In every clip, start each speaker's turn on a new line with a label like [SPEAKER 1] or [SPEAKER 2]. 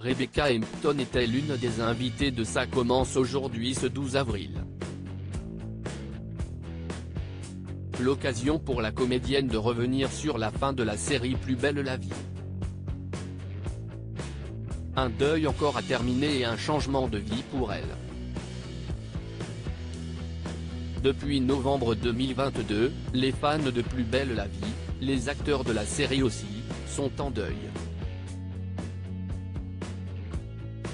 [SPEAKER 1] Rebecca Hampton était l'une des invitées de Ça commence aujourd'hui ce 12 avril. L'occasion pour la comédienne de revenir sur la fin de la série Plus belle la vie. Un deuil encore à terminer et un changement de vie pour elle. Depuis novembre 2022, les fans de Plus belle la vie, les acteurs de la série aussi, sont en deuil.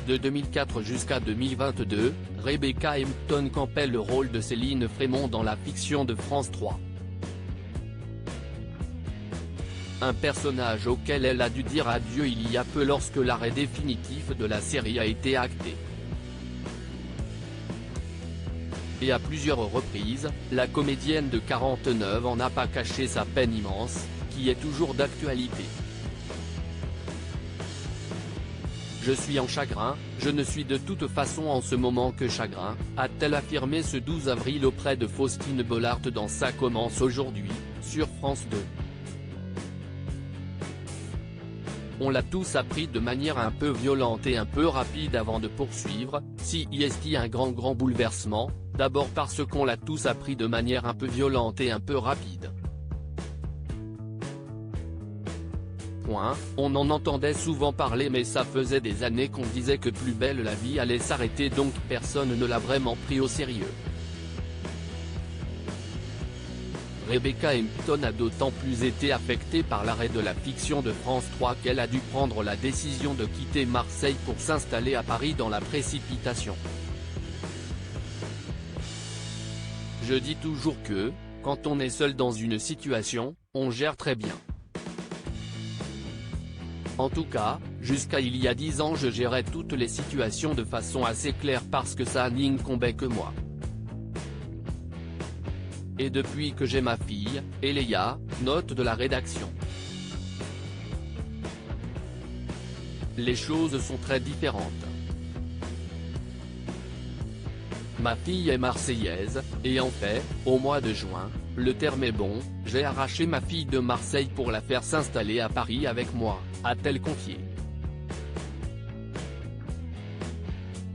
[SPEAKER 1] De 2004 jusqu'à 2022, Rebecca Hampton campait le rôle de Céline Frémont dans la fiction de France 3. Un personnage auquel elle a dû dire adieu il y a peu lorsque l'arrêt définitif de la série a été acté. Et à plusieurs reprises, la comédienne de 49 ans n'a pas caché sa peine immense, qui est toujours d'actualité. Je suis en chagrin, je ne suis de toute façon en ce moment que chagrin, a-t-elle affirmé ce 12 avril auprès de Faustine Bollard dans Ça commence aujourd'hui, sur France 2. On l'a tous appris de manière un peu violente et un peu rapide avant de poursuivre, si est un grand bouleversement, d'abord parce qu'on l'a tous appris de manière un peu violente et un peu rapide. On en entendait souvent parler mais ça faisait des années qu'on disait que Plus belle la vie allait s'arrêter donc personne ne l'a vraiment pris au sérieux. Rebecca Hampton a d'autant plus été affectée par l'arrêt de la fiction de France 3 qu'elle a dû prendre la décision de quitter Marseille pour s'installer à Paris dans la précipitation. Je dis toujours que, quand on est seul dans une situation, on gère très bien. En tout cas, jusqu'à il y a 10 ans je gérais toutes les situations de façon assez claire parce que ça n'incombait que moi. Et depuis que j'ai ma fille, Eléa, note de la rédaction. Les choses sont très différentes. Ma fille est marseillaise, et en fait, au mois de juin, le terme est bon, j'ai arraché ma fille de Marseille pour la faire s'installer à Paris avec moi, a-t-elle confié.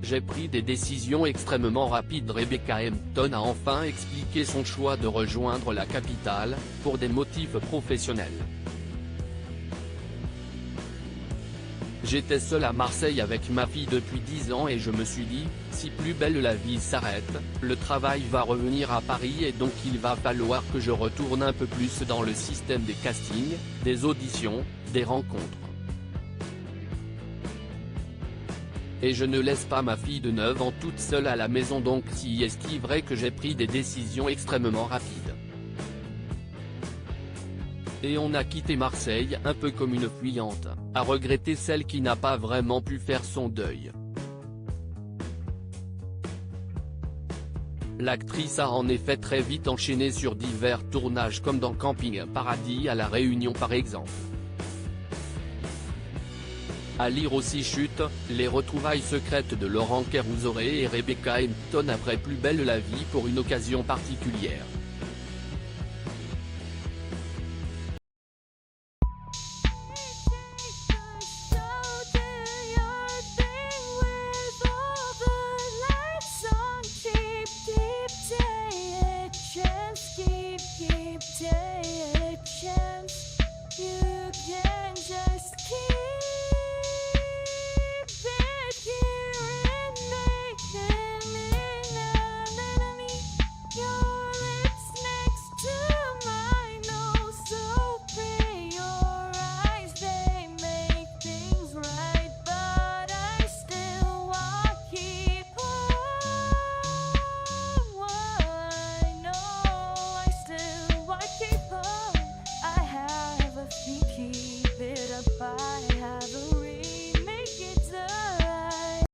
[SPEAKER 1] J'ai pris des décisions extrêmement rapides. Rebecca Hampton a enfin expliqué son choix de rejoindre la capitale, pour des motifs professionnels. J'étais seul à Marseille avec ma fille depuis 10 ans et je me suis dit, si Plus belle la vie s'arrête, le travail va revenir à Paris et donc il va falloir que je retourne un peu plus dans le système des castings, des auditions, des rencontres. Et je ne laisse pas ma fille de 9 ans toute seule à la maison donc si est vrai que j'ai pris des décisions extrêmement rapides. Et on a quitté Marseille un peu comme une fuyante, à regretter celle qui n'a pas vraiment pu faire son deuil. L'actrice a en effet très vite enchaîné sur divers tournages comme dans Camping Paradis à La Réunion par exemple. À lire aussi Chute, les retrouvailles secrètes de Laurent Kérouzoré et Rebecca Hampton après Plus belle la vie pour une occasion particulière.